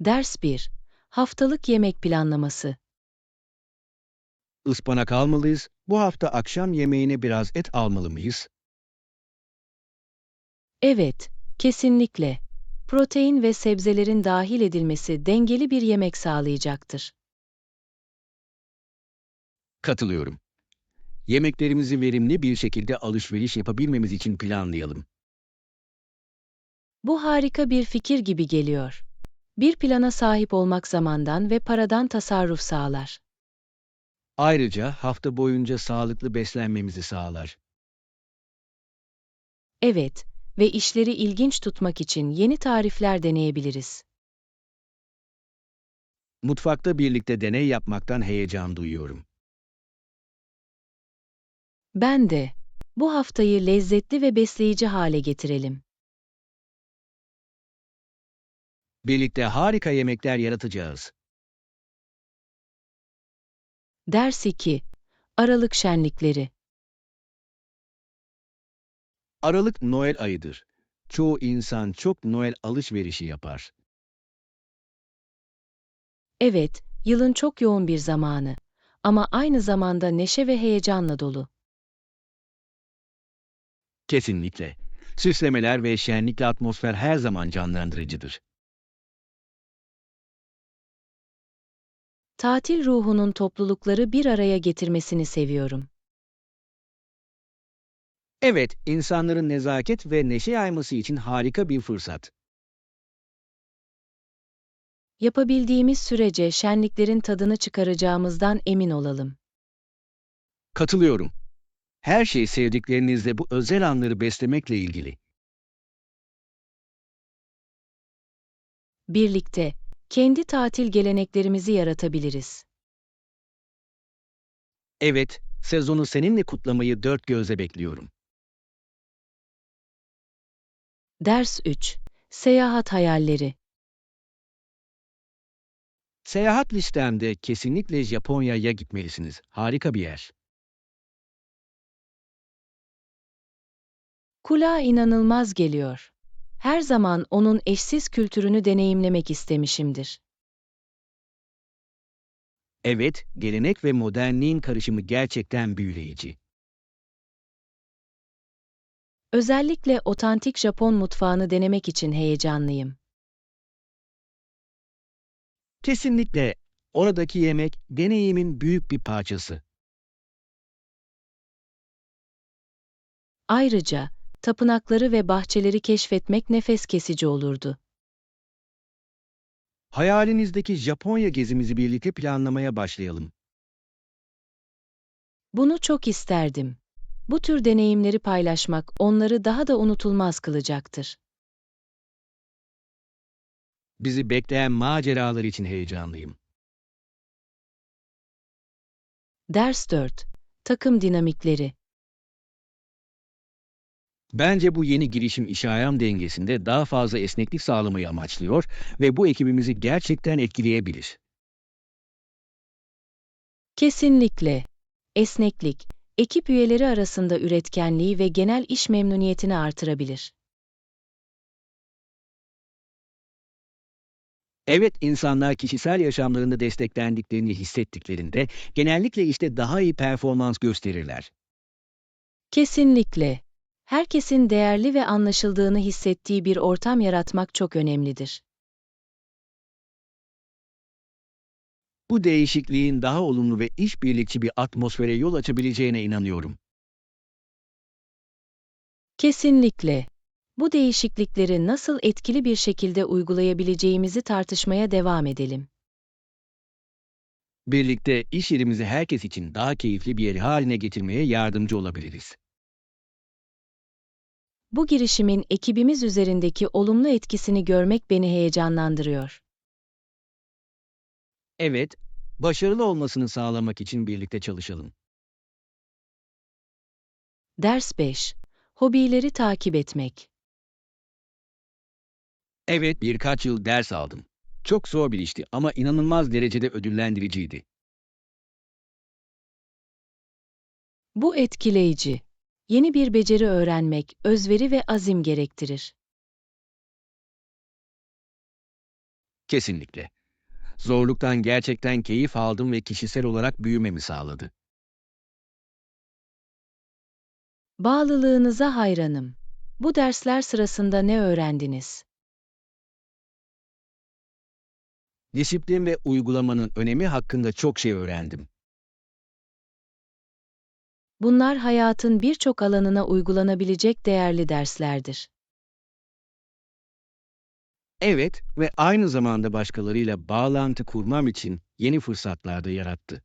Ders 1. Haftalık yemek planlaması. Ispanak almalıyız. Bu hafta akşam yemeğine biraz et almalı mıyız? Evet, kesinlikle. Protein ve sebzelerin dahil edilmesi dengeli bir yemek sağlayacaktır. Katılıyorum. Yemeklerimizi verimli bir şekilde alışveriş yapabilmemiz için planlayalım. Bu harika bir fikir gibi geliyor. Bir plana sahip olmak zamandan ve paradan tasarruf sağlar. Ayrıca hafta boyunca sağlıklı beslenmemizi sağlar. Evet, ve işleri ilginç tutmak için yeni tarifler deneyebiliriz. Mutfakta birlikte deney yapmaktan heyecan duyuyorum. Ben de. Bu haftayı lezzetli ve besleyici hale getirelim. Birlikte harika yemekler yaratacağız. Ders 2. Aralık şenlikleri. Aralık Noel ayıdır. Çoğu insan çok Noel alışverişi yapar. Evet, yılın çok yoğun bir zamanı. Ama aynı zamanda neşe ve heyecanla dolu. Kesinlikle. Süslemeler ve şenlikli atmosfer her zaman canlandırıcıdır. Tatil ruhunun toplulukları bir araya getirmesini seviyorum. Evet, insanların nezaket ve neşe yayması için harika bir fırsat. Yapabildiğimiz sürece şenliklerin tadını çıkaracağımızdan emin olalım. Katılıyorum. Her şey sevdiklerinizle bu özel anları beslemekle ilgili. Birlikte, kendi tatil geleneklerimizi yaratabiliriz. Evet, sezonu seninle kutlamayı dört gözle bekliyorum. Ders 3. Seyahat hayalleri. Seyahat listemde kesinlikle Japonya'ya gitmelisiniz. Harika bir yer. Kulağa inanılmaz geliyor. Her zaman onun eşsiz kültürünü deneyimlemek istemişimdir. Evet, gelenek ve modernliğin karışımı gerçekten büyüleyici. Özellikle otantik Japon mutfağını denemek için heyecanlıyım. Kesinlikle oradaki yemek deneyimin büyük bir parçası. Ayrıca, tapınakları ve bahçeleri keşfetmek nefes kesici olurdu. Hayalinizdeki Japonya gezimizi birlikte planlamaya başlayalım. Bunu çok isterdim. Bu tür deneyimleri paylaşmak onları daha da unutulmaz kılacaktır. Bizi bekleyen maceralar için heyecanlıyım. Ders 4. Takım dinamikleri. Bence bu yeni girişim iş-ayam dengesinde daha fazla esneklik sağlamayı amaçlıyor ve bu ekibimizi gerçekten etkileyebilir. Kesinlikle. Esneklik, ekip üyeleri arasında üretkenliği ve genel iş memnuniyetini artırabilir. Evet, insanlar kişisel yaşamlarında desteklendiklerini hissettiklerinde genellikle işte daha iyi performans gösterirler. Kesinlikle. Herkesin değerli ve anlaşıldığını hissettiği bir ortam yaratmak çok önemlidir. Bu değişikliğin daha olumlu ve işbirlikçi bir atmosfere yol açabileceğine inanıyorum. Kesinlikle. Bu değişiklikleri nasıl etkili bir şekilde uygulayabileceğimizi tartışmaya devam edelim. Birlikte iş yerimizi herkes için daha keyifli bir yer haline getirmeye yardımcı olabiliriz. Bu girişimin ekibimiz üzerindeki olumlu etkisini görmek beni heyecanlandırıyor. Evet, başarılı olmasını sağlamak için birlikte çalışalım. Ders 5. Hobileri takip etmek. Evet, birkaç yıl ders aldım. Çok zor bir işti ama inanılmaz derecede ödüllendiriciydi. Bu etkileyici. Yeni bir beceri öğrenmek, özveri ve azim gerektirir. Kesinlikle. Zorluktan gerçekten keyif aldım ve kişisel olarak büyümemi sağladı. Bağlılığınıza hayranım. Bu dersler sırasında ne öğrendiniz? Disiplin ve uygulamanın önemi hakkında çok şey öğrendim. Bunlar hayatın birçok alanına uygulanabilecek değerli derslerdir. Evet ve aynı zamanda başkalarıyla bağlantı kurmam için yeni fırsatlar da yarattı.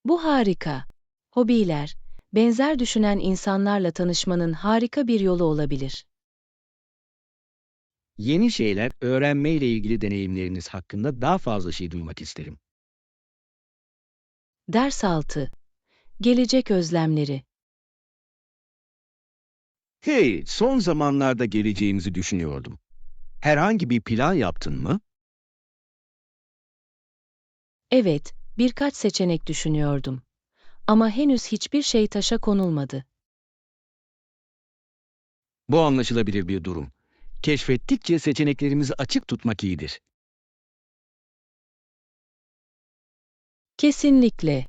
Bu harika. Hobiler, benzer düşünen insanlarla tanışmanın harika bir yolu olabilir. Yeni şeyler öğrenmeyle ilgili deneyimleriniz hakkında daha fazla şey duymak isterim. Ders 6. Gelecek özlemleri. Hey, son zamanlarda geleceğimizi düşünüyordum. Herhangi bir plan yaptın mı? Evet, birkaç seçenek düşünüyordum. Ama henüz hiçbir şey taşa konulmadı. Bu anlaşılabilir bir durum. Keşfettikçe seçeneklerimizi açık tutmak iyidir. Kesinlikle.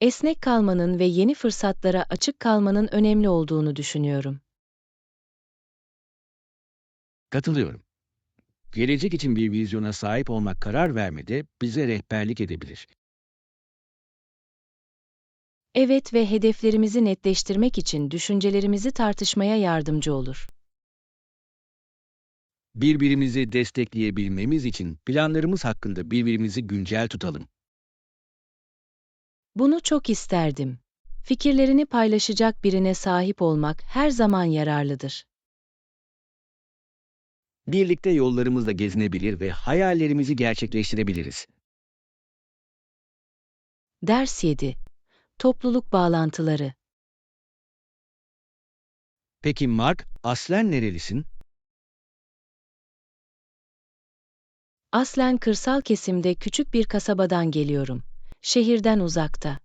Esnek kalmanın ve yeni fırsatlara açık kalmanın önemli olduğunu düşünüyorum. Katılıyorum. Gelecek için bir vizyona sahip olmak karar vermede bize rehberlik edebilir. Evet ve hedeflerimizi netleştirmek için düşüncelerimizi tartışmaya yardımcı olur. Birbirimizi destekleyebilmemiz için planlarımız hakkında birbirimizi güncel tutalım. Bunu çok isterdim. Fikirlerini paylaşacak birine sahip olmak her zaman yararlıdır. Birlikte yollarımızda gezinebilir ve hayallerimizi gerçekleştirebiliriz. Ders 7. Topluluk bağlantıları. Peki Mark, aslen nerelisin? Aslen kırsal kesimde küçük bir kasabadan geliyorum. Şehirden uzakta.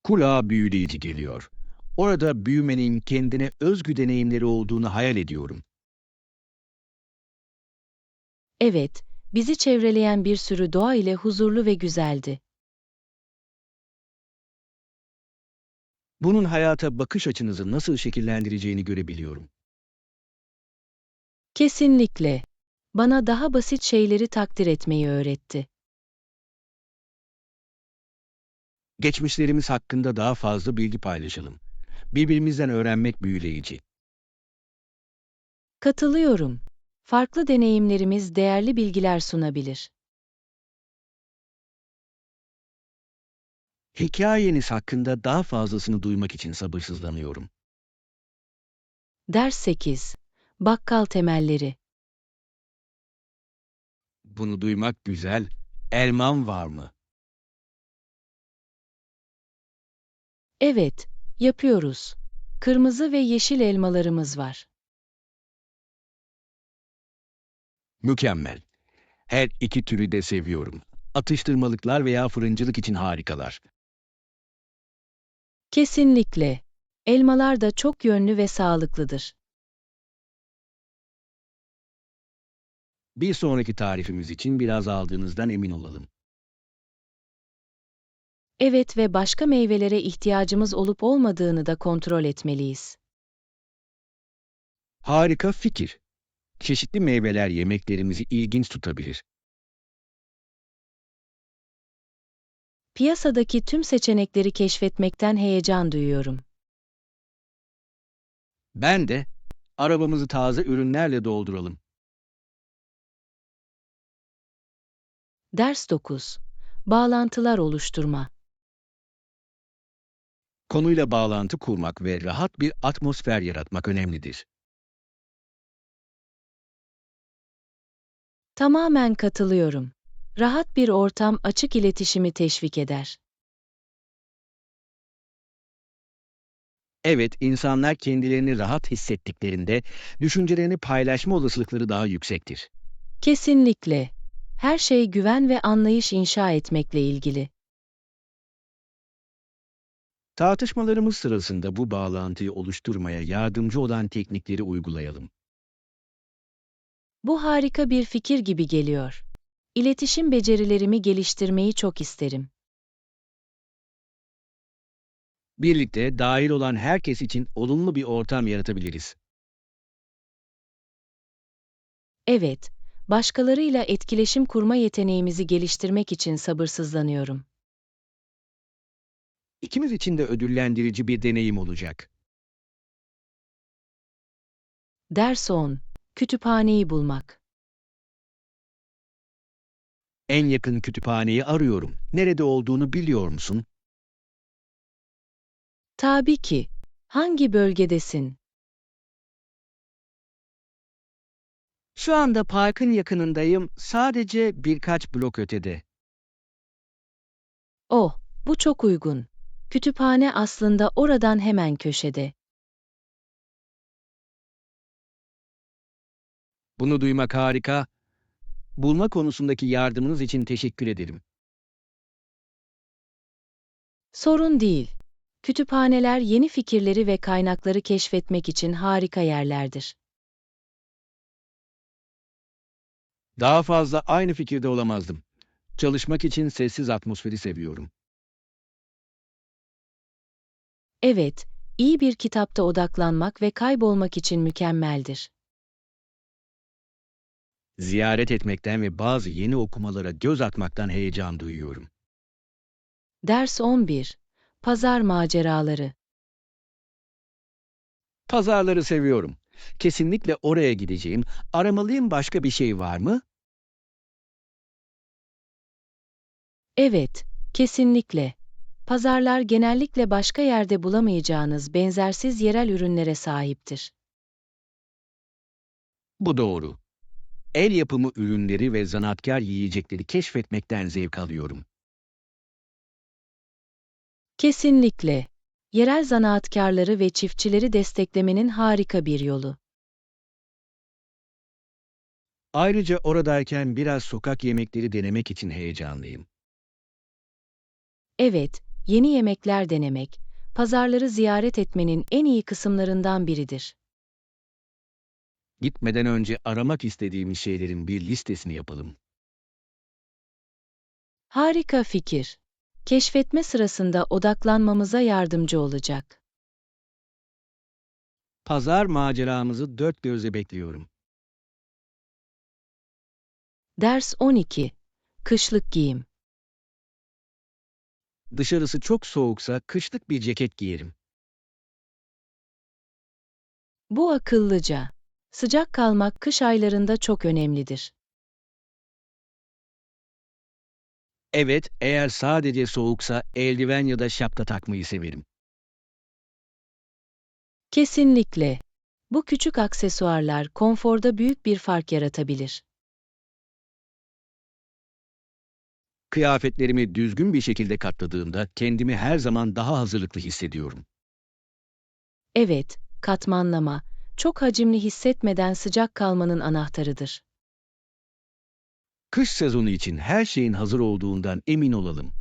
Kulağa büyüleyici geliyor. Orada büyümenin kendine özgü deneyimleri olduğunu hayal ediyorum. Evet, bizi çevreleyen bir sürü doğa ile huzurlu ve güzeldi. Bunun hayata bakış açınızı nasıl şekillendireceğini görebiliyorum. Kesinlikle. Bana daha basit şeyleri takdir etmeyi öğretti. Geçmişlerimiz hakkında daha fazla bilgi paylaşalım. Birbirimizden öğrenmek büyüleyici. Katılıyorum. Farklı deneyimlerimiz değerli bilgiler sunabilir. Hikayeniz hakkında daha fazlasını duymak için sabırsızlanıyorum. Ders 8. Bakkal temelleri. Bunu duymak güzel. Elmam var mı? Evet, yapıyoruz. Kırmızı ve yeşil elmalarımız var. Mükemmel. Her iki türü de seviyorum. Atıştırmalıklar veya fırıncılık için harikalar. Kesinlikle. Elmalar da çok yönlü ve sağlıklıdır. Bir sonraki tarifimiz için biraz aldığınızdan emin olalım. Evet ve başka meyvelere ihtiyacımız olup olmadığını da kontrol etmeliyiz. Harika fikir. Çeşitli meyveler yemeklerimizi ilginç tutabilir. Piyasadaki tüm seçenekleri keşfetmekten heyecan duyuyorum. Ben de arabamızı taze ürünlerle dolduralım. Ders 9. Bağlantılar oluşturma. Konuyla bağlantı kurmak ve rahat bir atmosfer yaratmak önemlidir. Tamamen katılıyorum. Rahat bir ortam açık iletişimi teşvik eder. Evet, insanlar kendilerini rahat hissettiklerinde düşüncelerini paylaşma olasılıkları daha yüksektir. Kesinlikle. Her şey güven ve anlayış inşa etmekle ilgili. Tartışmalarımız sırasında bu bağlantıyı oluşturmaya yardımcı olan teknikleri uygulayalım. Bu harika bir fikir gibi geliyor. İletişim becerilerimi geliştirmeyi çok isterim. Birlikte dahil olan herkes için olumlu bir ortam yaratabiliriz. Evet, başkalarıyla etkileşim kurma yeteneğimizi geliştirmek için sabırsızlanıyorum. İkimiz için de ödüllendirici bir deneyim olacak. Ders 10. Kütüphaneyi bulmak. En yakın kütüphaneyi arıyorum. Nerede olduğunu biliyor musun? Tabii ki. Hangi bölgedesin? Şu anda parkın yakınındayım. Sadece birkaç blok ötede. Oh, bu çok uygun. Kütüphane aslında oradan hemen köşede. Bunu duymak harika. Bulma konusundaki yardımınız için teşekkür ederim. Sorun değil. Kütüphaneler yeni fikirleri ve kaynakları keşfetmek için harika yerlerdir. Daha fazla aynı fikirde olamazdım. Çalışmak için sessiz atmosferi seviyorum. Evet, iyi bir kitapta odaklanmak ve kaybolmak için mükemmeldir. Ziyaret etmekten ve bazı yeni okumalara göz atmaktan heyecan duyuyorum. Ders 11. Pazar maceraları. Pazarları seviyorum. Kesinlikle oraya gideceğim. Aramalıyım, başka bir şey var mı? Evet, kesinlikle. Pazarlar genellikle başka yerde bulamayacağınız benzersiz yerel ürünlere sahiptir. Bu doğru. El yapımı ürünleri ve zanaatkar yiyecekleri keşfetmekten zevk alıyorum. Kesinlikle. Yerel zanaatkarları ve çiftçileri desteklemenin harika bir yolu. Ayrıca oradayken biraz sokak yemekleri denemek için heyecanlıyım. Evet, yeni yemekler denemek, pazarları ziyaret etmenin en iyi kısımlarından biridir. Gitmeden önce aramak istediğimiz şeylerin bir listesini yapalım. Harika fikir. Keşfetme sırasında odaklanmamıza yardımcı olacak. Pazar maceramızı dört gözle bekliyorum. Ders 12. Kışlık giyim. Dışarısı çok soğuksa kışlık bir ceket giyerim. Bu akıllıca. Sıcak kalmak kış aylarında çok önemlidir. Evet, eğer sadece soğuksa eldiven ya da şapka takmayı severim. Kesinlikle. Bu küçük aksesuarlar konforda büyük bir fark yaratabilir. Kıyafetlerimi düzgün bir şekilde katladığımda kendimi her zaman daha hazırlıklı hissediyorum. Evet, katmanlama, çok hacimli hissetmeden sıcak kalmanın anahtarıdır. Kış sezonu için her şeyin hazır olduğundan emin olalım.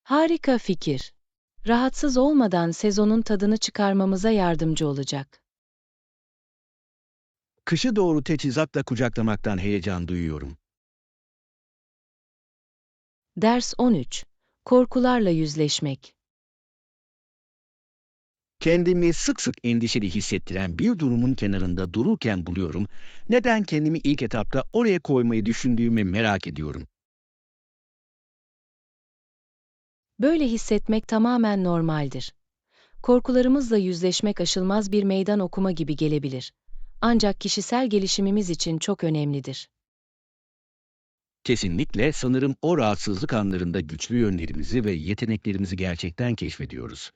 Harika fikir. Rahatsız olmadan sezonun tadını çıkarmamıza yardımcı olacak. Kışı doğru teçhizatla kucaklamaktan heyecan duyuyorum. Ders 13. Korkularla yüzleşmek. Kendimi sık sık endişeli hissettiren bir durumun kenarında dururken buluyorum. Neden kendimi ilk etapta oraya koymayı düşündüğümü merak ediyorum. Böyle hissetmek tamamen normaldir. Korkularımızla yüzleşmek aşılmaz bir meydan okuma gibi gelebilir. Ancak kişisel gelişimimiz için çok önemlidir. Kesinlikle sanırım o rahatsızlık anlarında güçlü yönlerimizi ve yeteneklerimizi gerçekten keşfediyoruz.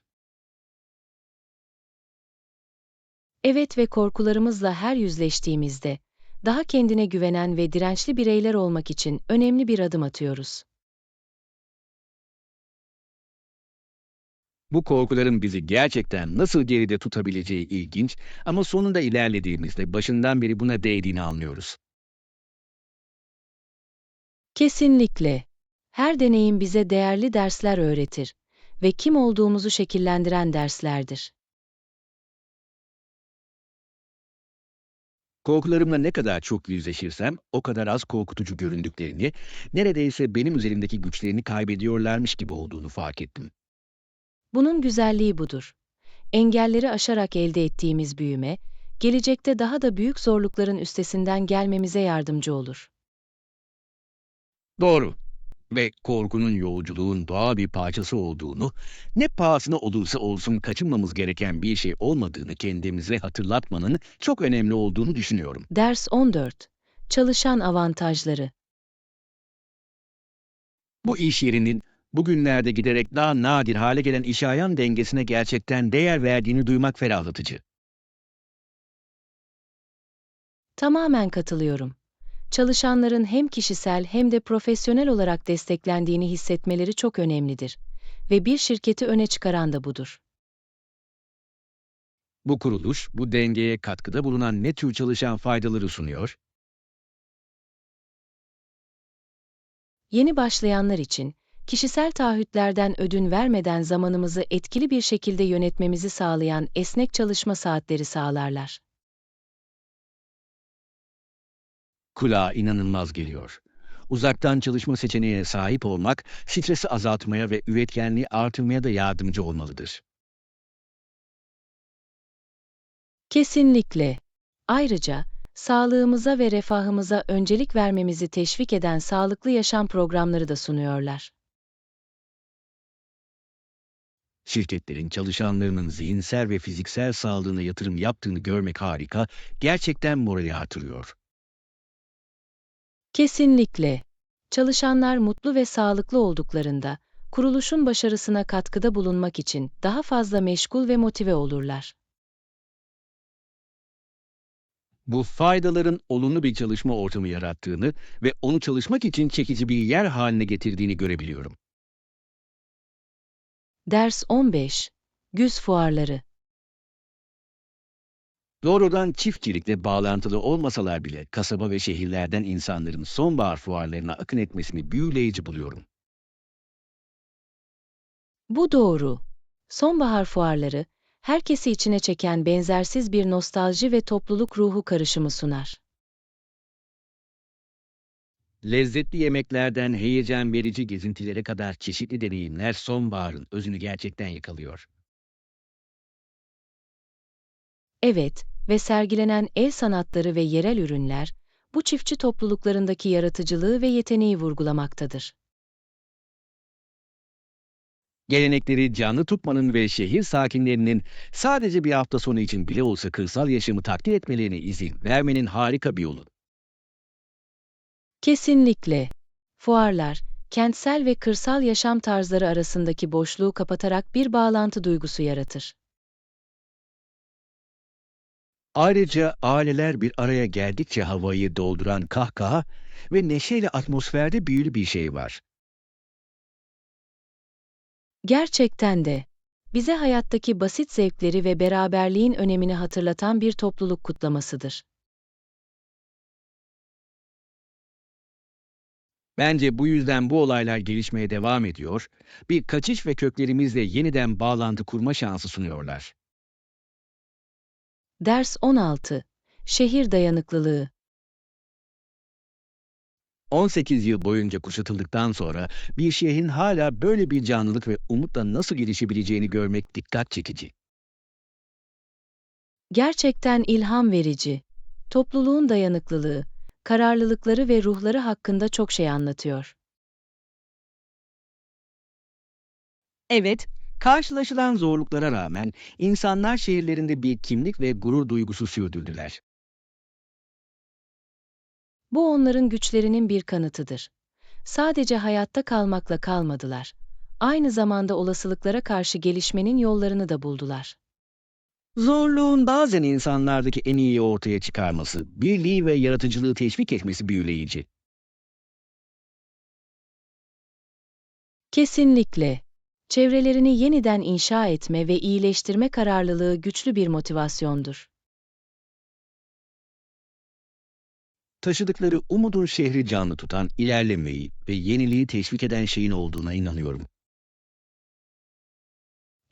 Evet ve korkularımızla her yüzleştiğimizde, daha kendine güvenen ve dirençli bireyler olmak için önemli bir adım atıyoruz. Bu korkuların bizi gerçekten nasıl geride tutabileceği ilginç ama sonunda ilerlediğimizde başından beri buna değdiğini anlıyoruz. Kesinlikle. Her deneyim bize değerli dersler öğretir ve kim olduğumuzu şekillendiren derslerdir. Korkularımla ne kadar çok yüzleşirsem o kadar az korkutucu göründüklerini, neredeyse benim üzerimdeki güçlerini kaybediyorlarmış gibi olduğunu fark ettim. Bunun güzelliği budur. Engelleri aşarak elde ettiğimiz büyüme, gelecekte daha da büyük zorlukların üstesinden gelmemize yardımcı olur. Doğru. Ve korkunun yolculuğun doğal bir parçası olduğunu, ne pahasına olursa olsun kaçınmamız gereken bir şey olmadığını kendimize hatırlatmanın çok önemli olduğunu düşünüyorum. Ders 14. Çalışan avantajları. Bu iş yerinin bugünlerde giderek daha nadir hale gelen iş-ayan dengesine gerçekten değer verdiğini duymak ferahlatıcı. Tamamen katılıyorum. Çalışanların hem kişisel hem de profesyonel olarak desteklendiğini hissetmeleri çok önemlidir. Ve bir şirketi öne çıkaran da budur. Bu kuruluş, bu dengeye katkıda bulunan ne tür çalışan faydaları sunuyor? Yeni başlayanlar için, kişisel taahhütlerden ödün vermeden zamanımızı etkili bir şekilde yönetmemizi sağlayan esnek çalışma saatleri sağlarlar. Kulağa inanılmaz geliyor. Uzaktan çalışma seçeneğine sahip olmak, stresi azaltmaya ve üretkenliği artırmaya da yardımcı olmalıdır. Kesinlikle. Ayrıca, sağlığımıza ve refahımıza öncelik vermemizi teşvik eden sağlıklı yaşam programları da sunuyorlar. Şirketlerin çalışanlarının zihinsel ve fiziksel sağlığına yatırım yaptığını görmek harika, gerçekten morali artırıyor. Kesinlikle. Çalışanlar mutlu ve sağlıklı olduklarında, kuruluşun başarısına katkıda bulunmak için daha fazla meşgul ve motive olurlar. Bu faydaların olumlu bir çalışma ortamı yarattığını ve onu çalışmak için çekici bir yer haline getirdiğini görebiliyorum. Ders 15. Güz fuarları. Doğrudan çiftçilikle bağlantılı olmasalar bile kasaba ve şehirlerden insanların sonbahar fuarlarına akın etmesini büyüleyici buluyorum. Bu doğru. Sonbahar fuarları, herkesi içine çeken benzersiz bir nostalji ve topluluk ruhu karışımı sunar. Lezzetli yemeklerden heyecan verici gezintilere kadar çeşitli deneyimler sonbaharın özünü gerçekten yakalıyor. Evet, ve sergilenen el sanatları ve yerel ürünler, bu çiftçi topluluklarındaki yaratıcılığı ve yeteneği vurgulamaktadır. Gelenekleri canlı tutmanın ve şehir sakinlerinin sadece bir hafta sonu için bile olsa kırsal yaşamı takdir etmelerine izin vermenin harika bir yolu. Kesinlikle. Fuarlar, kentsel ve kırsal yaşam tarzları arasındaki boşluğu kapatarak bir bağlantı duygusu yaratır. Ayrıca aileler bir araya geldikçe havayı dolduran kahkaha ve neşeyle atmosferde büyülü bir şey var. Gerçekten de, bize hayattaki basit zevkleri ve beraberliğin önemini hatırlatan bir topluluk kutlamasıdır. Bence bu yüzden bu olaylar gelişmeye devam ediyor, bir kaçış ve köklerimizle yeniden bağlantı kurma şansı sunuyorlar. Ders 16. Şehir dayanıklılığı. 18 yıl boyunca kuşatıldıktan sonra bir şehrin hala böyle bir canlılık ve umutla nasıl gelişebileceğini görmek dikkat çekici. Gerçekten ilham verici. Topluluğun dayanıklılığı, kararlılıkları ve ruhları hakkında çok şey anlatıyor. Evet, karşılaşılan zorluklara rağmen insanlar şehirlerinde bir kimlik ve gurur duygusu sürdürdüler. Bu onların güçlerinin bir kanıtıdır. Sadece hayatta kalmakla kalmadılar. Aynı zamanda olasılıklara karşı gelişmenin yollarını da buldular. Zorluğun bazen insanlardaki en iyi ortaya çıkarması, birliği ve yaratıcılığı teşvik etmesi büyüleyici. Kesinlikle. Çevrelerini yeniden inşa etme ve iyileştirme kararlılığı güçlü bir motivasyondur. Taşıdıkları umudun şehri canlı tutan, ilerlemeyi ve yeniliği teşvik eden şeyin olduğuna inanıyorum.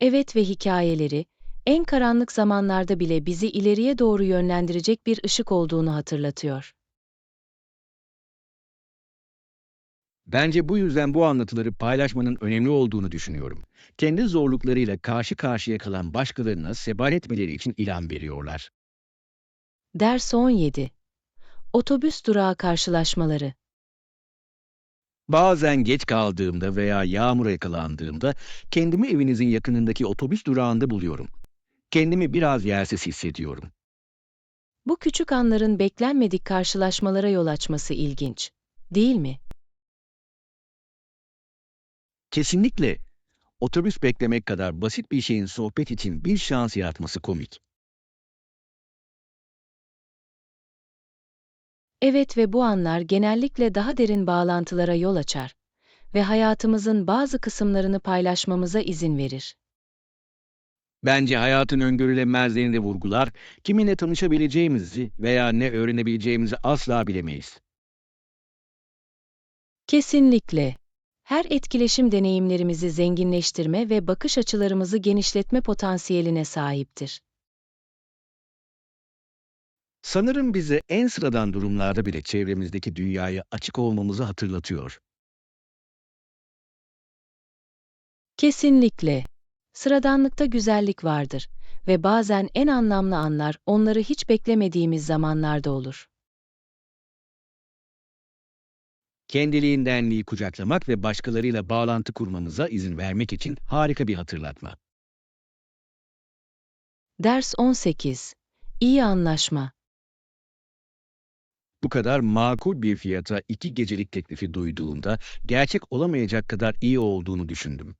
Evet ve hikayeleri, En karanlık zamanlarda bile bizi ileriye doğru yönlendirecek bir ışık olduğunu hatırlatıyor. Bence bu yüzden bu anlatıları paylaşmanın önemli olduğunu düşünüyorum. Kendi zorluklarıyla karşı karşıya kalan başkalarına sebat etmeleri için ilham veriyorlar. Ders 17. Otobüs durağı karşılaşmaları. Bazen geç kaldığımda veya yağmura yakalandığımda kendimi evinizin yakınındaki otobüs durağında buluyorum. Kendimi biraz yersiz hissediyorum. Bu küçük anların beklenmedik karşılaşmalara yol açması ilginç, değil mi? Kesinlikle otobüs beklemek kadar basit bir şeyin sohbet için bir şans yaratması komik. Evet ve bu anlar genellikle daha derin bağlantılara yol açar ve hayatımızın bazı kısımlarını paylaşmamıza izin verir. Bence hayatın öngörülemezliğini de vurgular, kiminle tanışabileceğimizi veya ne öğrenebileceğimizi asla bilemeyiz. Kesinlikle. Her etkileşim deneyimlerimizi zenginleştirme ve bakış açılarımızı genişletme potansiyeline sahiptir. Sanırım bize en sıradan durumlarda bile çevremizdeki dünyaya açık olmamızı hatırlatıyor. Kesinlikle. Sıradanlıkta güzellik vardır ve bazen en anlamlı anlar onları hiç beklemediğimiz zamanlarda olur. Kendiliğindenliği kucaklamak ve başkalarıyla bağlantı kurmamıza izin vermek için harika bir hatırlatma. Ders 18. İyi anlaşma. Bu kadar makul bir fiyata 2 gecelik teklifi duyduğumda gerçek olamayacak kadar iyi olduğunu düşündüm.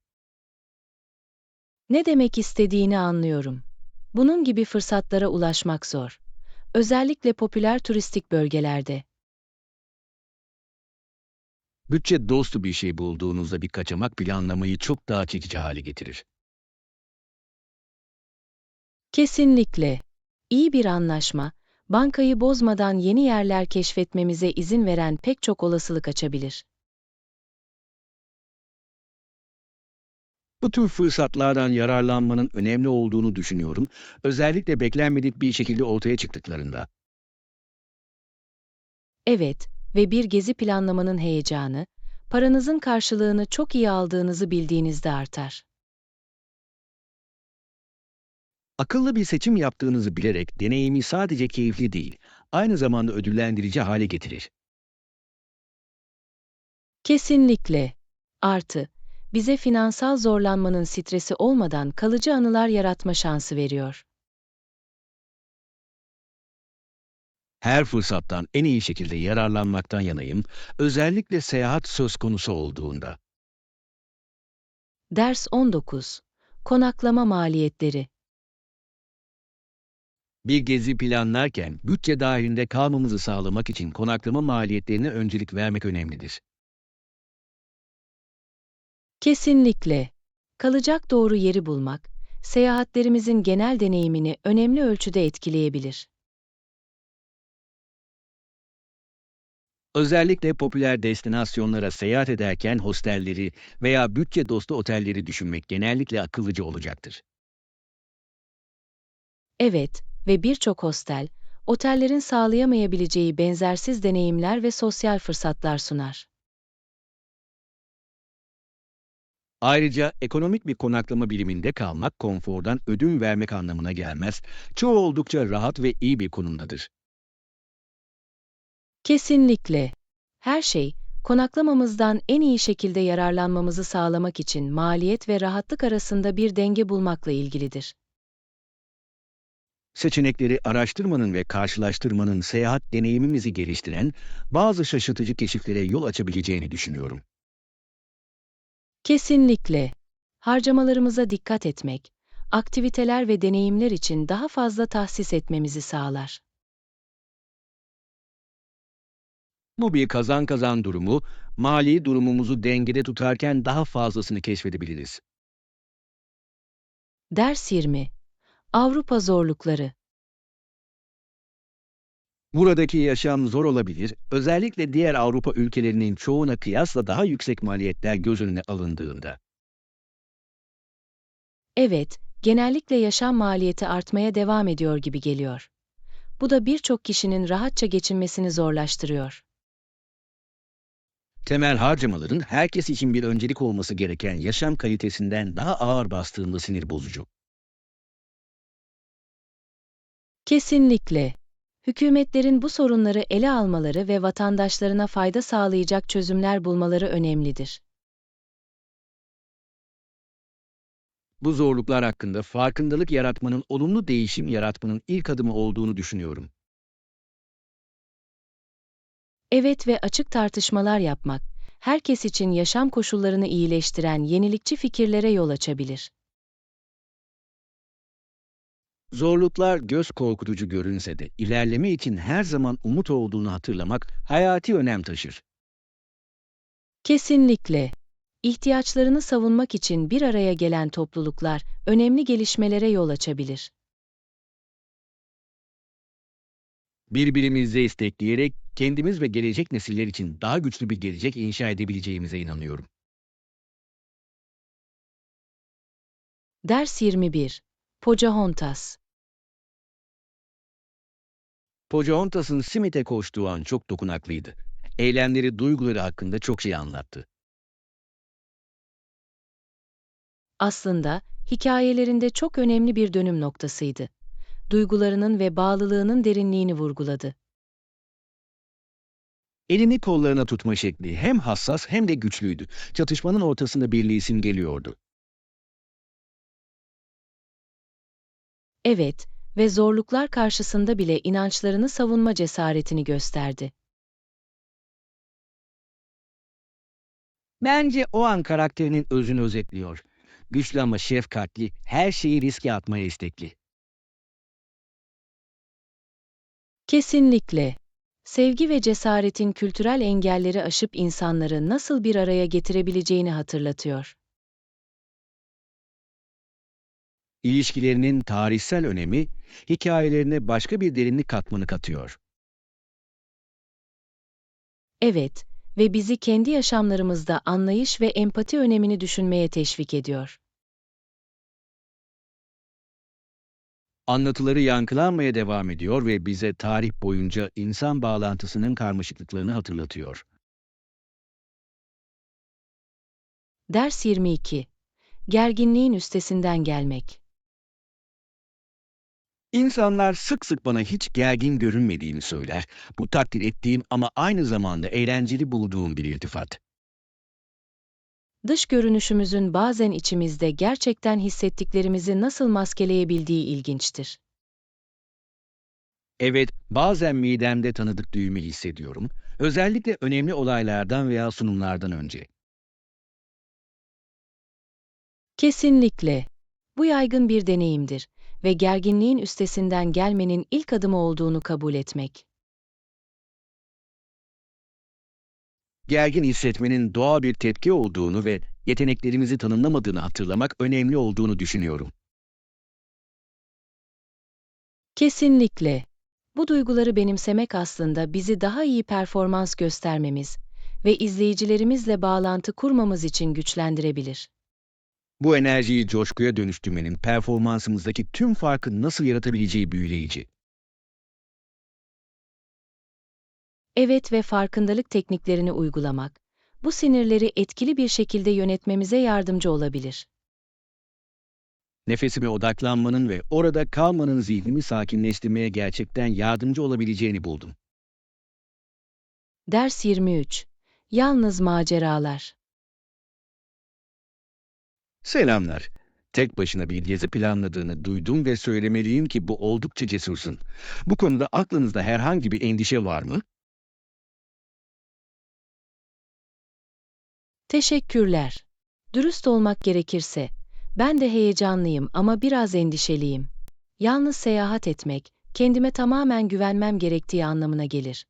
Ne demek istediğini anlıyorum. Bunun gibi fırsatlara ulaşmak zor. Özellikle popüler turistik bölgelerde. Bütçe dostu bir şey bulduğunuzda bir kaçamak planlamayı çok daha çekici hale getirir. Kesinlikle. İyi bir anlaşma, bankayı bozmadan yeni yerler keşfetmemize izin veren pek çok olasılık açabilir. Bu tür fırsatlardan yararlanmanın önemli olduğunu düşünüyorum, özellikle beklenmedik bir şekilde ortaya çıktıklarında. Evet, ve bir gezi planlamanın heyecanı, paranızın karşılığını çok iyi aldığınızı bildiğinizde artar. Akıllı bir seçim yaptığınızı bilerek deneyimi sadece keyifli değil, aynı zamanda ödüllendirici hale getirir. Kesinlikle. Artı, bize finansal zorlanmanın stresi olmadan kalıcı anılar yaratma şansı veriyor. Her fırsattan en iyi şekilde yararlanmaktan yanayım, özellikle seyahat söz konusu olduğunda. Ders 19. Konaklama maliyetleri. Bir gezi planlarken bütçe dahilinde kalmamızı sağlamak için konaklama maliyetlerine öncelik vermek önemlidir. Kesinlikle. Kalacak doğru yeri bulmak, seyahatlerimizin genel deneyimini önemli ölçüde etkileyebilir. Özellikle popüler destinasyonlara seyahat ederken hostelleri veya bütçe dostu otelleri düşünmek genellikle akıllıca olacaktır. Evet, ve birçok hostel, otellerin sağlayamayabileceği benzersiz deneyimler ve sosyal fırsatlar sunar. Ayrıca ekonomik bir konaklama biriminde kalmak konfordan ödün vermek anlamına gelmez. Çoğu oldukça rahat ve iyi bir konumdadır. Kesinlikle. Her şey, konaklamamızdan en iyi şekilde yararlanmamızı sağlamak için maliyet ve rahatlık arasında bir denge bulmakla ilgilidir. Seçenekleri araştırmanın ve karşılaştırmanın seyahat deneyimimizi geliştiren bazı şaşırtıcı keşiflere yol açabileceğini düşünüyorum. Kesinlikle. Harcamalarımıza dikkat etmek, aktiviteler ve deneyimler için daha fazla tahsis etmemizi sağlar. Bu bir kazan-kazan durumu, mali durumumuzu dengede tutarken daha fazlasını keşfedebiliriz. Ders 20. Avrupa zorlukları. Buradaki yaşam zor olabilir, özellikle diğer Avrupa ülkelerinin çoğuna kıyasla daha yüksek maliyetler göz önüne alındığında. Evet, genellikle yaşam maliyeti artmaya devam ediyor gibi geliyor. Bu da birçok kişinin rahatça geçinmesini zorlaştırıyor. Temel harcamaların herkes için bir öncelik olması gereken yaşam kalitesinden daha ağır bastığında sinir bozucu. Kesinlikle. Hükümetlerin bu sorunları ele almaları ve vatandaşlarına fayda sağlayacak çözümler bulmaları önemlidir. Bu zorluklar hakkında farkındalık yaratmanın olumlu değişim yaratmanın ilk adımı olduğunu düşünüyorum. Evet ve açık tartışmalar yapmak, herkes için yaşam koşullarını iyileştiren yenilikçi fikirlere yol açabilir. Zorluklar göz korkutucu görünse de ilerleme için her zaman umut olduğunu hatırlamak hayati önem taşır. Kesinlikle. İhtiyaçlarını savunmak için bir araya gelen topluluklar önemli gelişmelere yol açabilir. Birbirimizi destekleyerek kendimiz ve gelecek nesiller için daha güçlü bir gelecek inşa edebileceğimize inanıyorum. Ders 21. Pocahontas. Pocahontas'ın Smith'e koştuğu an çok dokunaklıydı. Eylemleri, duyguları hakkında çok şey anlattı. Aslında, hikayelerinde çok önemli bir dönüm noktasıydı. Duygularının ve bağlılığının derinliğini vurguladı. Elini kollarına tutma şekli hem hassas hem de güçlüydü. Çatışmanın ortasında birliği simgeliyordu. Evet ve zorluklar karşısında bile inançlarını savunma cesaretini gösterdi. Bence o an karakterinin özünü özetliyor. Güçlü ama şefkatli, her şeyi riske atmaya istekli. Kesinlikle. Sevgi ve cesaretin kültürel engelleri aşıp insanları nasıl bir araya getirebileceğini hatırlatıyor. İlişkilerinin tarihsel önemi, hikayelerine başka bir derinlik katmanı katıyor. Evet ve bizi kendi yaşamlarımızda anlayış ve empati önemini düşünmeye teşvik ediyor. Anlatıları yankılanmaya devam ediyor ve bize tarih boyunca insan bağlantısının karmaşıklıklarını hatırlatıyor. Ders 22. Gerginliğin üstesinden gelmek. İnsanlar sık sık bana hiç gergin görünmediğini söyler. Bu takdir ettiğim ama aynı zamanda eğlenceli bulduğum bir iltifat. Dış görünüşümüzün bazen içimizde gerçekten hissettiklerimizi nasıl maskeleyebildiği ilginçtir. Evet, bazen midemde tanıdık düğümü hissediyorum. Özellikle önemli olaylardan veya sunumlardan önce. Kesinlikle. Bu yaygın bir deneyimdir ve gerginliğin üstesinden gelmenin ilk adımı olduğunu kabul etmek. Gergin hissetmenin doğal bir tepki olduğunu ve yeteneklerimizi tanımlamadığını hatırlamak önemli olduğunu düşünüyorum. Kesinlikle. Bu duyguları benimsemek aslında bizi daha iyi performans göstermemiz ve izleyicilerimizle bağlantı kurmamız için güçlendirebilir. Bu enerjiyi coşkuya dönüştürmenin performansımızdaki tüm farkı nasıl yaratabileceği büyüleyici. Evet ve farkındalık tekniklerini uygulamak, bu sinirleri etkili bir şekilde yönetmemize yardımcı olabilir. Nefesime odaklanmanın ve orada kalmanın zihnimi sakinleştirmeye gerçekten yardımcı olabileceğini buldum. Ders 23. Yalnız maceralar. Selamlar. Tek başına bir gezi planladığını duydum ve söylemeliyim ki bu oldukça cesursun. Bu konuda aklınızda herhangi bir endişe var mı? Teşekkürler. Dürüst olmak gerekirse, ben de heyecanlıyım ama biraz endişeliyim. Yalnız seyahat etmek, kendime tamamen güvenmem gerektiği anlamına gelir.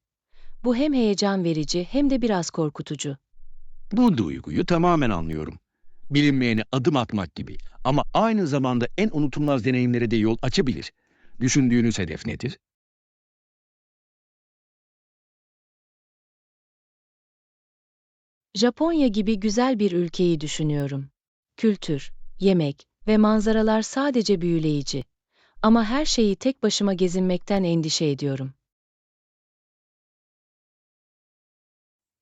Bu hem heyecan verici hem de biraz korkutucu. Bu duyguyu tamamen anlıyorum. Bilinmeyene adım atmak gibi ama aynı zamanda en unutulmaz deneyimlere de yol açabilir. Düşündüğünüz hedef nedir? Japonya gibi güzel bir ülkeyi düşünüyorum. Kültür, yemek, ve manzaralar sadece büyüleyici. Ama her şeyi tek başıma gezinmekten endişe ediyorum.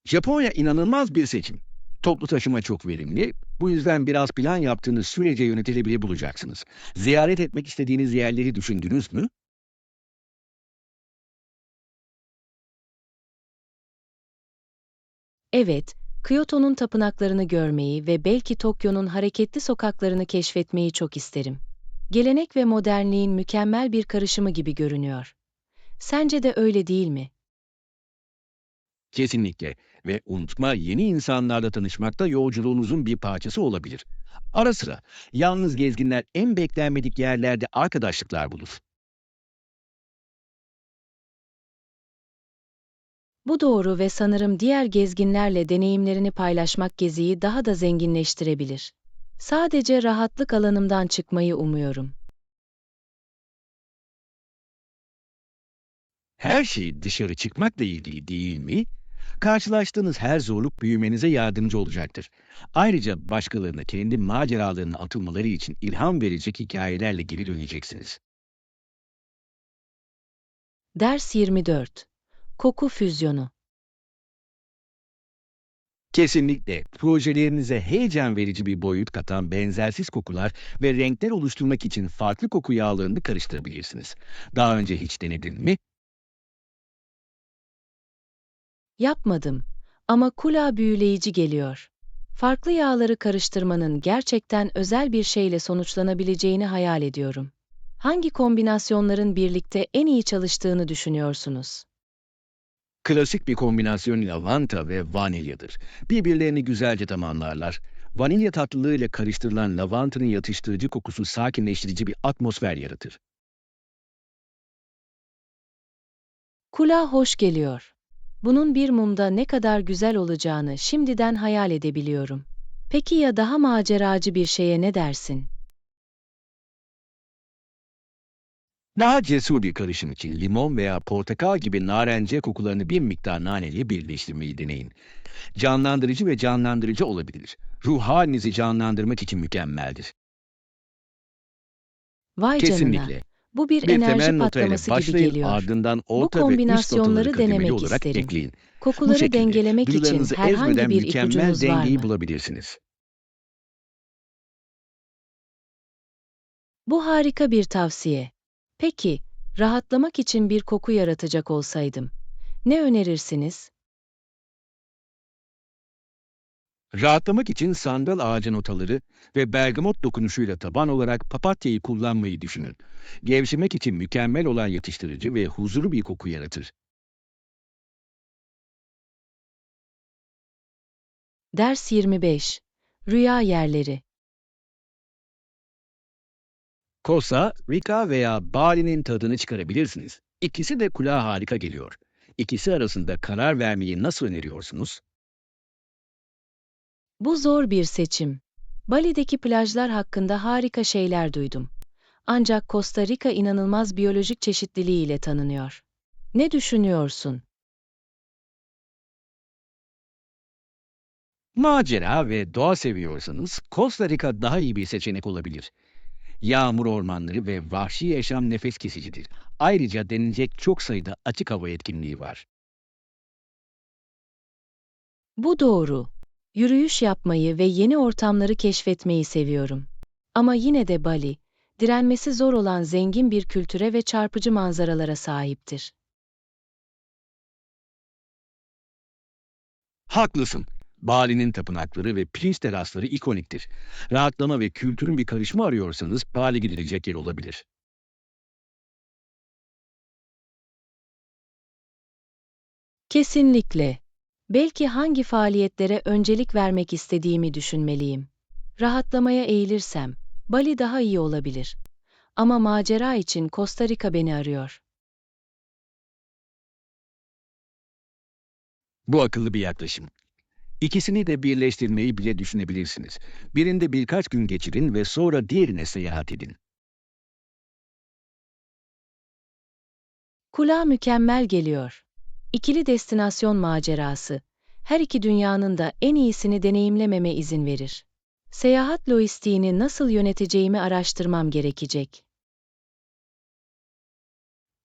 Japonya inanılmaz bir seçim. Toplu taşıma çok verimli. Bu yüzden biraz plan yaptığınız sürece yönetilebilir bulacaksınız. Ziyaret etmek istediğiniz yerleri düşündünüz mü? Evet, Kyoto'nun tapınaklarını görmeyi ve belki Tokyo'nun hareketli sokaklarını keşfetmeyi çok isterim. Gelenek ve modernliğin mükemmel bir karışımı gibi görünüyor. Sence de öyle değil mi? Kesinlikle. Ve unutma, yeni insanlarla tanışmak da yolculuğunuzun bir parçası olabilir. Ara sıra yalnız gezginler en beklenmedik yerlerde arkadaşlıklar bulur. Bu doğru ve sanırım diğer gezginlerle deneyimlerini paylaşmak geziyi daha da zenginleştirebilir. Sadece rahatlık alanımdan çıkmayı umuyorum. Her şey dışarı çıkmakla ilgili değil mi? Karşılaştığınız her zorluk büyümenize yardımcı olacaktır. Ayrıca başkalarına kendi maceralarına atılmaları için ilham verecek hikayelerle geri döneceksiniz. Ders 24. Koku füzyonu. Kesinlikle projelerinize heyecan verici bir boyut katan benzersiz kokular ve renkler oluşturmak için farklı koku yağlarını karıştırabilirsiniz. Daha önce hiç denedin mi? Yapmadım ama kulağa büyüleyici geliyor. Farklı yağları karıştırmanın gerçekten özel bir şeyle sonuçlanabileceğini hayal ediyorum. Hangi kombinasyonların birlikte en iyi çalıştığını düşünüyorsunuz? Klasik bir kombinasyon lavanta ve vanilyadır. Birbirlerini güzelce tamamlarlar. Vanilya tatlılığı ile karıştırılan lavantanın yatıştırıcı kokusu sakinleştirici bir atmosfer yaratır. Kulağa hoş geliyor. Bunun bir mumda ne kadar güzel olacağını şimdiden hayal edebiliyorum. Peki ya daha maceracı bir şeye ne dersin? Daha cesur bir karışım için limon veya portakal gibi narence kokularını bir miktar naneliye birleştirmeyi deneyin. Canlandırıcı ve canlandırıcı olabilir. Ruh halinizi canlandırmak için mükemmeldir. Vay canına. Kesinlikle. Bu bir Bir enerji temel nota ile patlaması gibi başlayın, geliyor. ardından Bu orta ve üst notaları kombinasyonları kademeli denemek olarak isterim. ekleyin. Bu Kokuları şekilde dengelemek için duyularınızı herhangi ezmeden bir mükemmel ipucunuz var dengeyi mı? bulabilirsiniz. Bu harika bir tavsiye. Peki, rahatlamak için bir koku yaratacak olsaydım, ne önerirsiniz? Rahatlamak için sandal ağacı notaları ve bergamot dokunuşuyla taban olarak papatyayı kullanmayı düşünün. Gevşemek için mükemmel olan yatıştırıcı ve huzurlu bir koku yaratır. Ders 25. Rüya yerleri. Kosa, Rika veya Bali'nin tadını çıkarabilirsiniz. İkisi de kulağa harika geliyor. İkisi arasında karar vermeyi nasıl öneriyorsunuz? Bu zor bir seçim. Bali'deki plajlar hakkında harika şeyler duydum. Ancak Costa Rica inanılmaz biyolojik çeşitliliği ile tanınıyor. Ne düşünüyorsun? Macera ve doğa seviyorsanız Costa Rica daha iyi bir seçenek olabilir. Yağmur ormanları ve vahşi yaşam nefes kesicidir. Ayrıca denilecek çok sayıda açık hava etkinliği var. Bu doğru. Yürüyüş yapmayı ve yeni ortamları keşfetmeyi seviyorum. Ama yine de Bali, direnmesi zor olan zengin bir kültüre ve çarpıcı manzaralara sahiptir. Haklısın. Bali'nin tapınakları ve pirinç terasları ikoniktir. Rahatlama ve kültürün bir karışımı arıyorsanız Bali gidilecek yer olabilir. Kesinlikle. Belki hangi faaliyetlere öncelik vermek istediğimi düşünmeliyim. Rahatlamaya eğilirsem, Bali daha iyi olabilir. Ama macera için Costa Rica beni arıyor. Bu akıllı bir yaklaşım. İkisini de birleştirmeyi bile düşünebilirsiniz. Birinde birkaç gün geçirin ve sonra diğerine seyahat edin. Kulağa mükemmel geliyor. İkili destinasyon macerası. Her iki dünyanın da en iyisini deneyimlememe izin verir. Seyahat lojistiğini nasıl yöneteceğimi araştırmam gerekecek.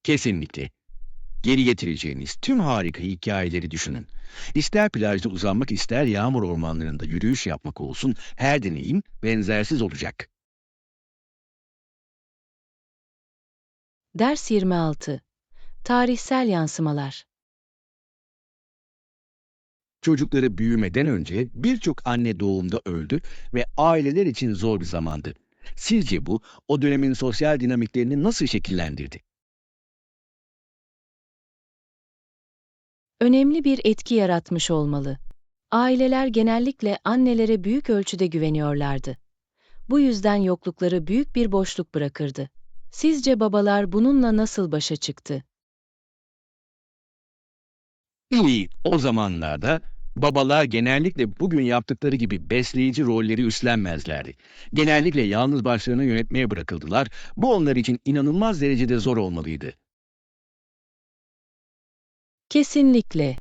Kesinlikle. Geri getireceğiniz tüm harika hikayeleri düşünün. İster plajda uzanmak, ister yağmur ormanlarında yürüyüş yapmak olsun, her deneyim benzersiz olacak. Ders 26. Tarihsel yansımalar. Çocukları büyümeden önce birçok anne doğumda öldü ve aileler için zor bir zamandı. Sizce bu, o dönemin sosyal dinamiklerini nasıl şekillendirdi? Önemli bir etki yaratmış olmalı. Aileler genellikle annelere büyük ölçüde güveniyorlardı. Bu yüzden yoklukları büyük bir boşluk bırakırdı. Sizce babalar bununla nasıl başa çıktı? İyi, o zamanlarda babalar genellikle bugün yaptıkları gibi besleyici rolleri üstlenmezlerdi. Genellikle yalnız başlarına yönetmeye bırakıldılar. Bu onlar için inanılmaz derecede zor olmalıydı. Kesinlikle.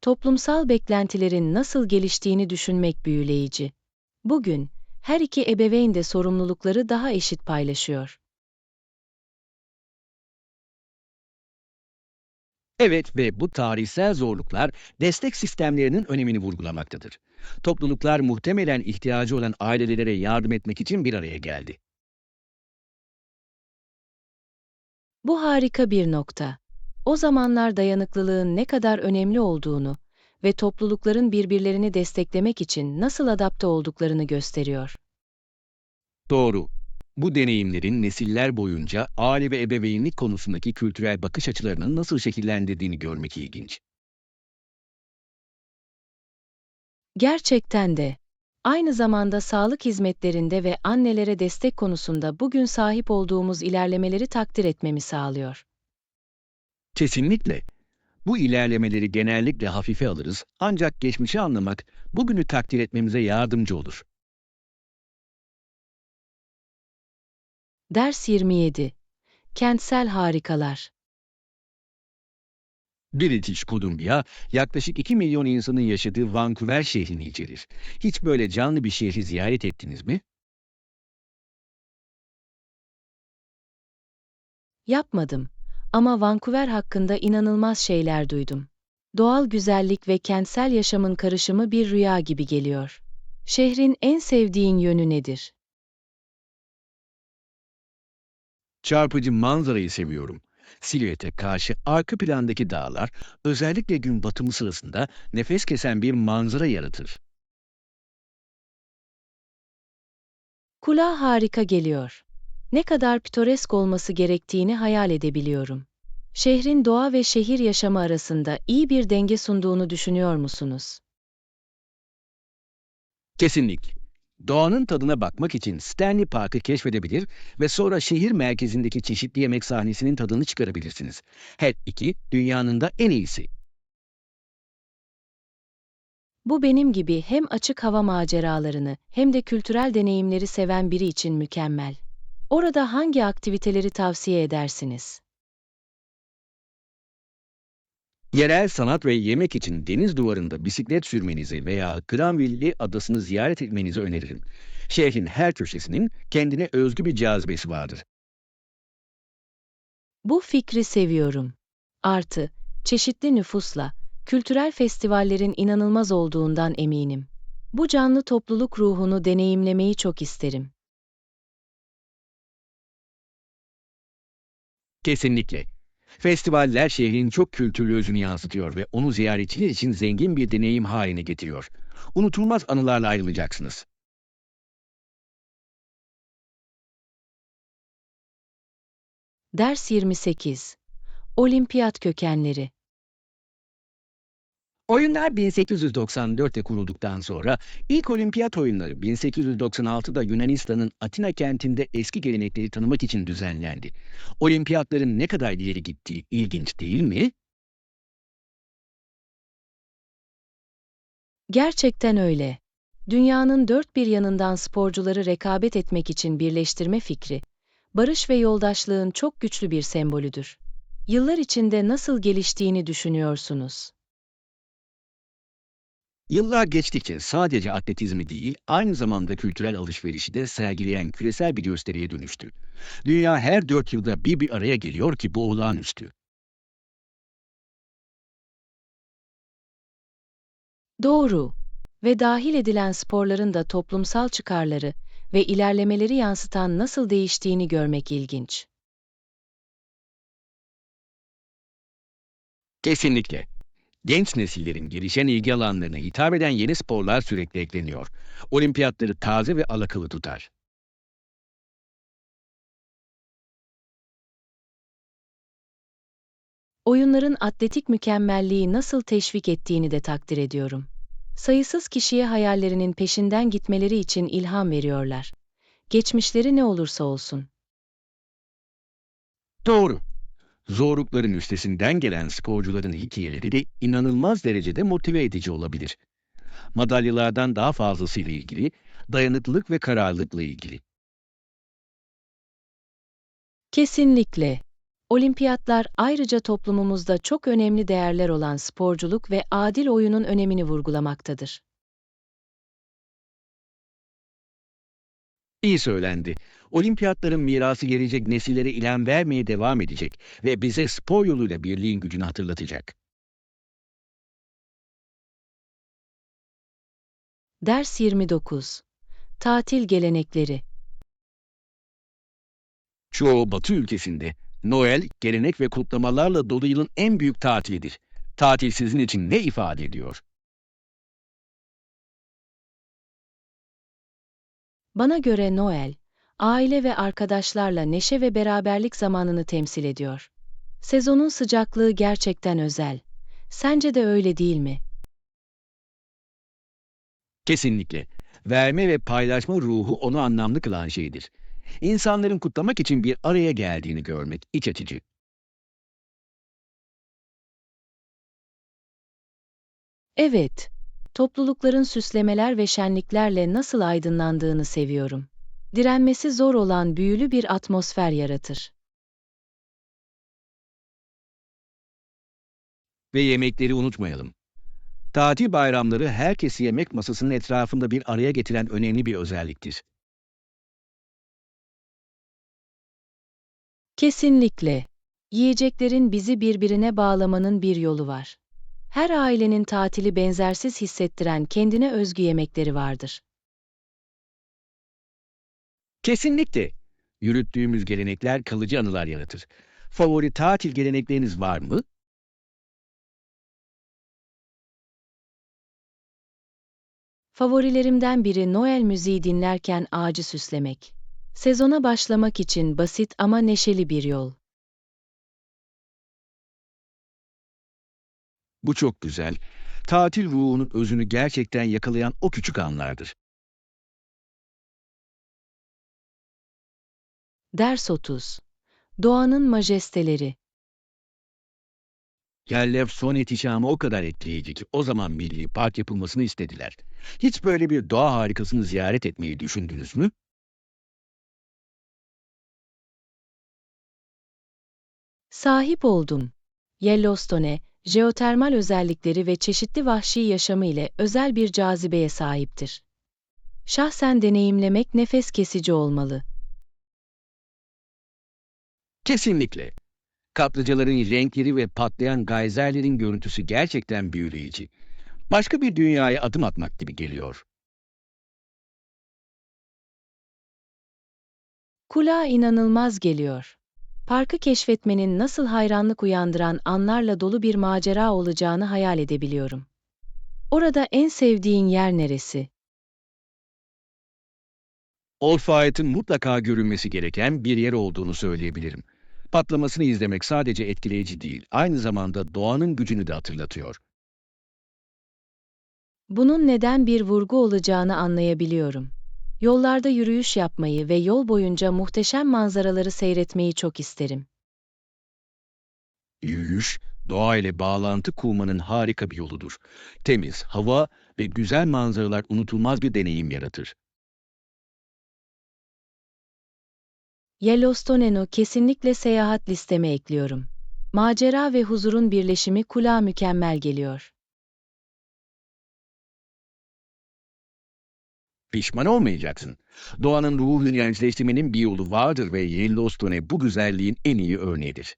Toplumsal beklentilerin nasıl geliştiğini düşünmek büyüleyici. Bugün, her iki ebeveyn de sorumlulukları daha eşit paylaşıyor. Evet ve bu tarihsel zorluklar destek sistemlerinin önemini vurgulamaktadır. Topluluklar muhtemelen ihtiyacı olan ailelere yardım etmek için bir araya geldi. Bu harika bir nokta. O zamanlar dayanıklılığın ne kadar önemli olduğunu ve toplulukların birbirlerini desteklemek için nasıl adapte olduklarını gösteriyor. Doğru. Bu deneyimlerin nesiller boyunca aile ve ebeveynlik konusundaki kültürel bakış açılarının nasıl şekillendirdiğini görmek ilginç. Gerçekten de. Aynı zamanda sağlık hizmetlerinde ve annelere destek konusunda bugün sahip olduğumuz ilerlemeleri takdir etmemi sağlıyor. Kesinlikle. Bu ilerlemeleri genellikle hafife alırız ancak geçmişi anlamak bugünü takdir etmemize yardımcı olur. Ders 27. Kentsel harikalar. British Columbia yaklaşık 2 milyon insanın yaşadığı Vancouver şehrini içerir. Hiç böyle canlı bir şehri ziyaret ettiniz mi? Yapmadım. Ama Vancouver hakkında inanılmaz şeyler duydum. Doğal güzellik ve kentsel yaşamın karışımı bir rüya gibi geliyor. Şehrin en sevdiğin yönü nedir? Çarpıcı manzarayı seviyorum. Silüete karşı arka plandaki dağlar özellikle gün batımı sırasında nefes kesen bir manzara yaratır. Kulağa harika geliyor. Ne kadar pitoresk olması gerektiğini hayal edebiliyorum. Şehrin doğa ve şehir yaşamı arasında iyi bir denge sunduğunu düşünüyor musunuz? Kesinlikle. Doğanın tadına bakmak için Stanley Park'ı keşfedebilir ve sonra şehir merkezindeki çeşitli yemek sahnesinin tadını çıkarabilirsiniz. Her iki dünyanın da en iyisi. Bu benim gibi hem açık hava maceralarını hem de kültürel deneyimleri seven biri için mükemmel. Orada hangi aktiviteleri tavsiye edersiniz? Yerel sanat ve yemek için deniz duvarında bisiklet sürmenizi veya Granville adasını ziyaret etmenizi öneririm. Şehrin her köşesinin kendine özgü bir cazibesi vardır. Bu fikri seviyorum. Artı, çeşitli nüfusla, kültürel festivallerin inanılmaz olduğundan eminim. Bu canlı topluluk ruhunu deneyimlemeyi çok isterim. Kesinlikle. Festivaller şehrin çok kültürlü özünü yansıtıyor ve onu ziyaretçiler için zengin bir deneyim haline getiriyor. Unutulmaz anılarla ayrılacaksınız. Ders 28. Olimpiyat kökenleri. Oyunlar 1894'te kurulduktan sonra ilk olimpiyat oyunları 1896'da Yunanistan'ın Atina kentinde eski gelenekleri tanımak için düzenlendi. Olimpiyatların ne kadar ileri gittiği ilginç değil mi? Gerçekten öyle. Dünyanın dört bir yanından sporcuları rekabet etmek için birleştirme fikri, barış ve yoldaşlığın çok güçlü bir sembolüdür. Yıllar içinde nasıl geliştiğini düşünüyorsunuz? Yıllar geçtikçe sadece atletizmi değil, aynı zamanda kültürel alışverişi de sergileyen küresel bir gösteriye dönüştü. Dünya her 4 yılda bir araya geliyor ki bu olağanüstü. Doğru. Ve dahil edilen sporların da toplumsal çıkarları ve ilerlemeleri yansıtan nasıl değiştiğini görmek ilginç. Kesinlikle. Genç nesillerin gelişen ilgi alanlarına hitap eden yeni sporlar sürekli ekleniyor. Olimpiyatları taze ve alakalı tutar. Oyunların atletik mükemmelliği nasıl teşvik ettiğini de takdir ediyorum. Sayısız kişiye hayallerinin peşinden gitmeleri için ilham veriyorlar. Geçmişleri ne olursa olsun. Doğru. Zorlukların üstesinden gelen sporcuların hikayeleri de inanılmaz derecede motive edici olabilir. Madalyalardan daha fazlasıyla ilgili, dayanıklılık ve kararlılıkla ilgili. Kesinlikle. Olimpiyatlar ayrıca toplumumuzda çok önemli değerler olan sporculuk ve adil oyunun önemini vurgulamaktadır. İyi söylendi. Olimpiyatların mirası gelecek nesillere ilham vermeye devam edecek ve bize spor yoluyla birliğin gücünü hatırlatacak. Ders 29. Tatil gelenekleri. Çoğu Batı ülkesinde Noel, gelenek ve kutlamalarla dolu yılın en büyük tatilidir. Tatil sizin için ne ifade ediyor? Bana göre Noel, aile ve arkadaşlarla neşe ve beraberlik zamanını temsil ediyor. Sezonun sıcaklığı gerçekten özel. Sence de öyle değil mi? Kesinlikle. Verme ve paylaşma ruhu onu anlamlı kılan şeydir. İnsanların kutlamak için bir araya geldiğini görmek iç açıcı. Evet, toplulukların süslemeler ve şenliklerle nasıl aydınlandığını seviyorum. Direnmesi zor olan büyülü bir atmosfer yaratır. Ve yemekleri unutmayalım. Tatil bayramları herkesi yemek masasının etrafında bir araya getiren önemli bir özelliktir. Kesinlikle. Yiyeceklerin bizi birbirine bağlamanın bir yolu var. Her ailenin tatili benzersiz hissettiren kendine özgü yemekleri vardır. Kesinlikle. Yürüttüğümüz gelenekler kalıcı anılar yaratır. Favori tatil gelenekleriniz var mı? Favorilerimden biri Noel müziği dinlerken ağacı süslemek. Sezona başlamak için basit ama neşeli bir yol. Bu çok güzel. Tatil ruhunun özünü gerçekten yakalayan o küçük anlardır. Ders 30. Doğanın majesteleri. Yellowstone ihtişamı o kadar etkileyici ki o zaman milli park yapılmasını istediler. Hiç böyle bir doğa harikasını ziyaret etmeyi düşündünüz mü? Sahip oldum. Yellowstone, jeotermal özellikleri ve çeşitli vahşi yaşamı ile özel bir cazibeye sahiptir. Şahsen deneyimlemek nefes kesici olmalı. Kesinlikle. Kaplıcaların renkleri ve patlayan gayzerlerin görüntüsü gerçekten büyüleyici. Başka bir dünyaya adım atmak gibi geliyor. Kulağa inanılmaz geliyor. Parkı keşfetmenin nasıl hayranlık uyandıran anlarla dolu bir macera olacağını hayal edebiliyorum. Orada en sevdiğin yer neresi? Old Fight'ın mutlaka görülmesi gereken bir yer olduğunu söyleyebilirim. Patlamasını izlemek sadece etkileyici değil, aynı zamanda doğanın gücünü de hatırlatıyor. Bunun neden bir vurgu olacağını anlayabiliyorum. Yollarda yürüyüş yapmayı ve yol boyunca muhteşem manzaraları seyretmeyi çok isterim. Yürüyüş, doğa ile bağlantı kurmanın harika bir yoludur. Temiz hava ve güzel manzaralar unutulmaz bir deneyim yaratır. Yellowstone'u kesinlikle seyahat listeme ekliyorum. Macera ve huzurun birleşimi kulağa mükemmel geliyor. Pişman olmayacaksın. Doğanın ruhunu gençleştirmenin bir yolu vardır ve Yellowstone bu güzelliğin en iyi örneğidir.